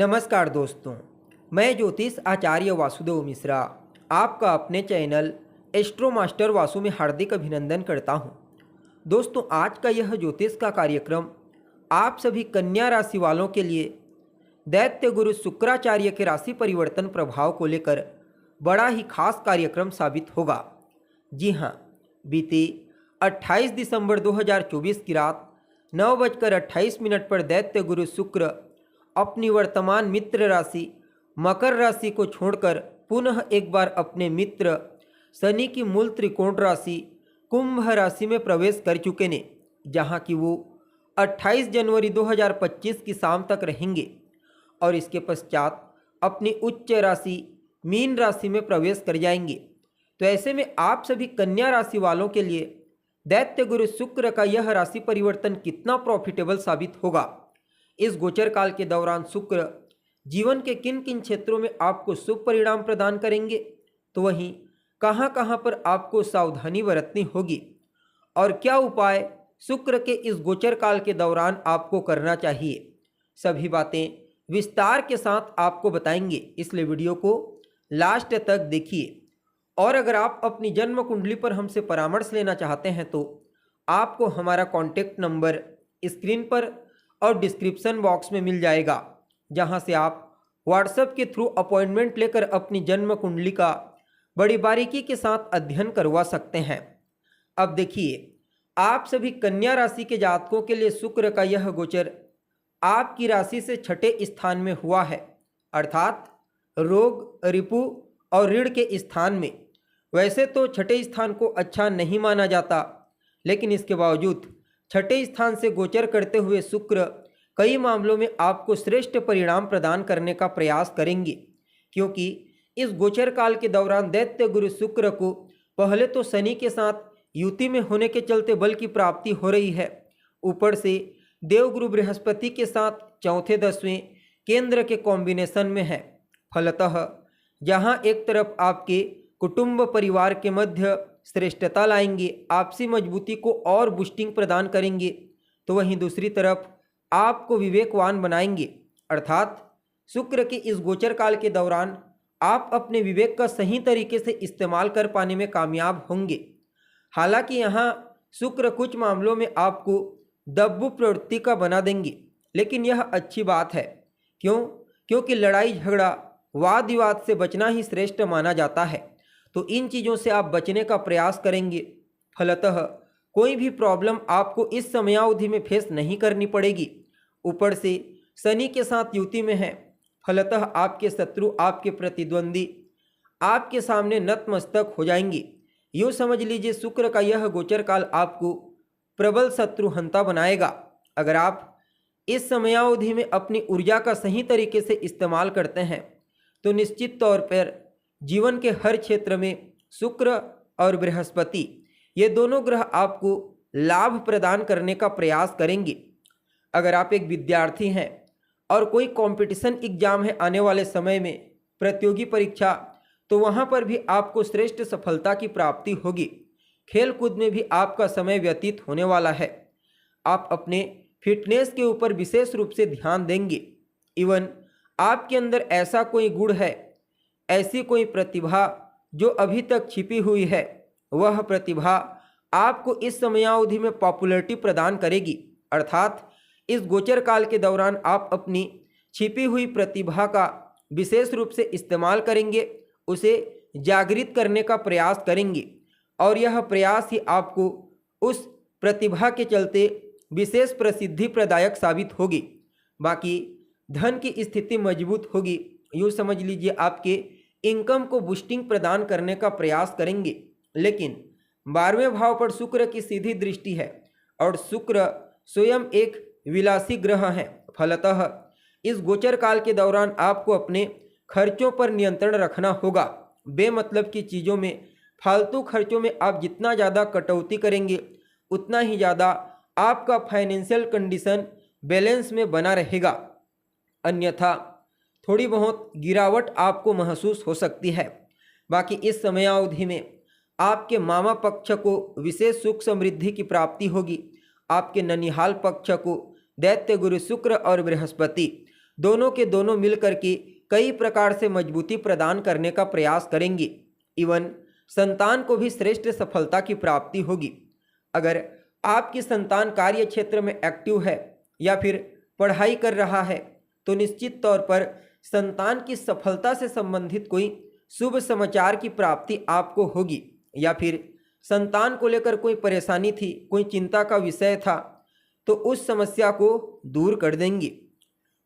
नमस्कार दोस्तों, मैं ज्योतिष आचार्य वासुदेव मिश्रा आपका अपने चैनल एस्ट्रो मास्टर वासु में हार्दिक अभिनंदन करता हूं। दोस्तों, आज का यह ज्योतिष का कार्यक्रम आप सभी कन्या राशि वालों के लिए दैत्य गुरु शुक्राचार्य के राशि परिवर्तन प्रभाव को लेकर बड़ा ही खास कार्यक्रम साबित होगा। जी हाँ, बीते 28 दिसंबर 2024 की रात 9:28 पर दैत्य गुरु शुक्र अपनी वर्तमान मित्र राशि मकर राशि को छोड़कर पुनः एक बार अपने मित्र शनि की मूल त्रिकोण राशि कुंभ राशि में प्रवेश कर चुके ने, जहां की वो 28 जनवरी 2025 की शाम तक रहेंगे और इसके पश्चात अपनी उच्च राशि मीन राशि में प्रवेश कर जाएंगे। तो ऐसे में आप सभी कन्या राशि वालों के लिए दैत्य गुरु शुक्र का यह राशि परिवर्तन कितना प्रॉफिटेबल साबित होगा, इस गोचर काल के दौरान शुक्र जीवन के किन किन क्षेत्रों में आपको शुभ परिणाम प्रदान करेंगे, तो वहीं कहां कहां पर आपको सावधानी बरतनी होगी और क्या उपाय शुक्र के इस गोचर काल के दौरान आपको करना चाहिए, सभी बातें विस्तार के साथ आपको बताएंगे। इसलिए वीडियो को लास्ट तक देखिए। और अगर आप अपनी जन्म कुंडली पर हमसे परामर्श लेना चाहते हैं तो आपको हमारा कॉन्टैक्ट नंबर स्क्रीन पर और डिस्क्रिप्शन बॉक्स में मिल जाएगा, जहां से आप व्हाट्सएप के थ्रू अपॉइंटमेंट लेकर अपनी जन्म कुंडली का बड़ी बारीकी के साथ अध्ययन करवा सकते हैं। अब देखिए, आप सभी कन्या राशि के जातकों के लिए शुक्र का यह गोचर आपकी राशि से छठे स्थान में हुआ है, अर्थात रोग, रिपु और ऋण के स्थान में। वैसे तो छठे स्थान को अच्छा नहीं माना जाता, लेकिन इसके बावजूद छठे स्थान से गोचर करते हुए शुक्र कई मामलों में आपको श्रेष्ठ परिणाम प्रदान करने का प्रयास करेंगे, क्योंकि इस गोचर काल के दौरान दैत्य गुरु शुक्र को पहले तो शनि के साथ युति में होने के चलते बल की प्राप्ति हो रही है, ऊपर से देवगुरु बृहस्पति के साथ चौथे 10वें केंद्र के कॉम्बिनेशन में है। फलतः जहां एक तरफ आपके कुटुंब परिवार के मध्य श्रेष्ठता लाएंगे, आपसी मजबूती को और बूस्टिंग प्रदान करेंगे, तो वहीं दूसरी तरफ आपको विवेकवान बनाएंगे, अर्थात शुक्र के इस गोचर काल के दौरान आप अपने विवेक का सही तरीके से इस्तेमाल कर पाने में कामयाब होंगे। हालांकि यहाँ शुक्र कुछ मामलों में आपको दब्बू प्रवृत्ति का बना देंगे, लेकिन यह अच्छी बात है। क्योंकि लड़ाई झगड़ा वाद विवाद से बचना ही श्रेष्ठ माना जाता है, तो इन चीज़ों से आप बचने का प्रयास करेंगे। फलतः कोई भी प्रॉब्लम आपको इस समयावधि में फेस नहीं करनी पड़ेगी। ऊपर से शनि के साथ युति में है, फलतः आपके शत्रु, आपके प्रतिद्वंदी आपके सामने नतमस्तक हो जाएंगे। यूँ समझ लीजिए, शुक्र का यह गोचर काल आपको प्रबल शत्रुहंता बनाएगा। अगर आप इस समयावधि में अपनी ऊर्जा का सही तरीके से इस्तेमाल करते हैं तो निश्चित तौर पर जीवन के हर क्षेत्र में शुक्र और बृहस्पति, ये दोनों ग्रह आपको लाभ प्रदान करने का प्रयास करेंगे। अगर आप एक विद्यार्थी हैं और कोई कंपटीशन एग्जाम है आने वाले समय में, प्रतियोगी परीक्षा, तो वहाँ पर भी आपको श्रेष्ठ सफलता की प्राप्ति होगी। खेल कूद में भी आपका समय व्यतीत होने वाला है। आप अपने फिटनेस के ऊपर विशेष रूप से ध्यान देंगे। इवन आपके अंदर ऐसा कोई गुण है, ऐसी कोई प्रतिभा जो अभी तक छिपी हुई है, वह प्रतिभा आपको इस समयावधि में पॉपुलैरिटी प्रदान करेगी, अर्थात इस गोचर काल के दौरान आप अपनी छिपी हुई प्रतिभा का विशेष रूप से इस्तेमाल करेंगे, उसे जागृत करने का प्रयास करेंगे और यह प्रयास ही आपको उस प्रतिभा के चलते विशेष प्रसिद्धि प्रदायक साबित होगी। बाकी धन की स्थिति मजबूत होगी। यूँ समझ लीजिए, आपके इनकम को बूस्टिंग प्रदान करने का प्रयास करेंगे। लेकिन 12वें भाव पर शुक्र की सीधी दृष्टि है और शुक्र स्वयं एक विलासी ग्रह है। फलतः इस गोचर काल के दौरान आपको अपने खर्चों पर नियंत्रण रखना होगा। बेमतलब की चीज़ों में, फालतू खर्चों में आप जितना ज़्यादा कटौती करेंगे, उतना ही ज़्यादा आपका फाइनेंशियल कंडीशन बैलेंस में बना रहेगा। अन्यथा थोड़ी बहुत गिरावट आपको महसूस हो सकती है। बाकी इस समयावधि में आपके मामा पक्ष को विशेष सुख समृद्धि की प्राप्ति होगी। आपके ननिहाल पक्ष को दैत्य गुरु शुक्र और बृहस्पति दोनों के दोनों मिलकर के कई प्रकार से मजबूती प्रदान करने का प्रयास करेंगे। इवन संतान को भी श्रेष्ठ सफलता की प्राप्ति होगी। अगर आपकी संतान कार्य क्षेत्र में एक्टिव है या फिर पढ़ाई कर रहा है तो निश्चित तौर पर संतान की सफलता से संबंधित कोई शुभ समाचार की प्राप्ति आपको होगी, या फिर संतान को लेकर कोई परेशानी थी, कोई चिंता का विषय था तो उस समस्या को दूर कर देंगे।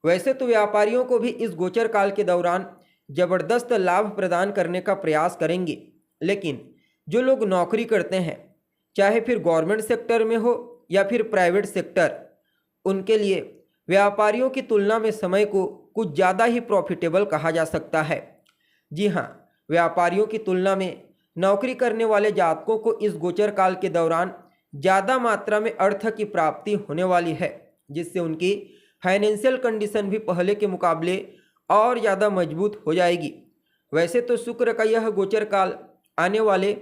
वैसे तो व्यापारियों को भी इस गोचर काल के दौरान जबरदस्त लाभ प्रदान करने का प्रयास करेंगे, लेकिन जो लोग नौकरी करते हैं, चाहे फिर गवर्नमेंट सेक्टर में हो या फिर प्राइवेट सेक्टर, उनके लिए व्यापारियों की तुलना में समय को कुछ ज़्यादा ही प्रॉफिटेबल कहा जा सकता है। जी हाँ, व्यापारियों की तुलना में नौकरी करने वाले जातकों को इस गोचर काल के दौरान ज़्यादा मात्रा में अर्थ की प्राप्ति होने वाली है, जिससे उनकी फाइनेंशियल कंडीशन भी पहले के मुकाबले और ज़्यादा मजबूत हो जाएगी। वैसे तो शुक्र का यह गोचर काल आने वाले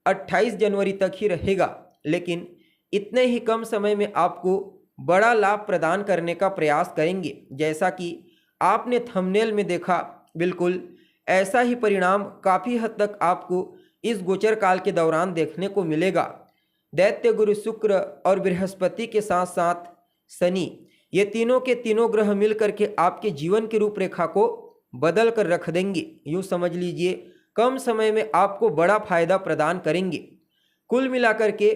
28 जनवरी तक ही रहेगा, लेकिन इतने ही कम समय में आपको बड़ा लाभ प्रदान करने का प्रयास करेंगे। जैसा कि आपने थंबनेल में देखा, बिल्कुल ऐसा ही परिणाम काफ़ी हद तक आपको इस गोचर काल के दौरान देखने को मिलेगा। दैत्य गुरु शुक्र और बृहस्पति के साथ साथ शनि, ये तीनों के तीनों ग्रह मिल करके आपके जीवन की रूपरेखा को बदल कर रख देंगे। यूँ समझ लीजिए, कम समय में आपको बड़ा फायदा प्रदान करेंगे। कुल मिलाकर के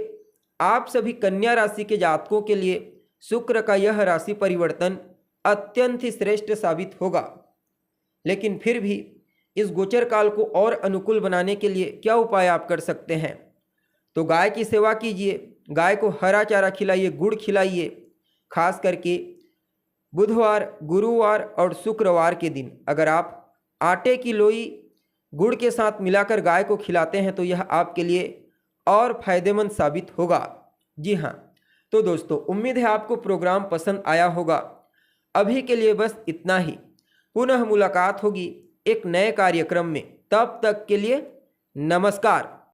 आप सभी कन्या राशि के जातकों के लिए शुक्र का यह राशि परिवर्तन अत्यंत ही श्रेष्ठ साबित होगा। लेकिन फिर भी इस गोचर काल को और अनुकूल बनाने के लिए क्या उपाय आप कर सकते हैं? तो गाय की सेवा कीजिए, गाय को हरा चारा खिलाइए, गुड़ खिलाइए। खास करके बुधवार, गुरुवार और शुक्रवार के दिन अगर आप आटे की लोई गुड़ के साथ मिलाकर गाय को खिलाते हैं तो यह आपके लिए और फायदेमंद साबित होगा। जी हाँ, तो दोस्तों उम्मीद है आपको प्रोग्राम पसंद आया होगा। अभी के लिए बस इतना ही। पुनः मुलाकात होगी एक नए कार्यक्रम में। तब तक के लिए नमस्कार।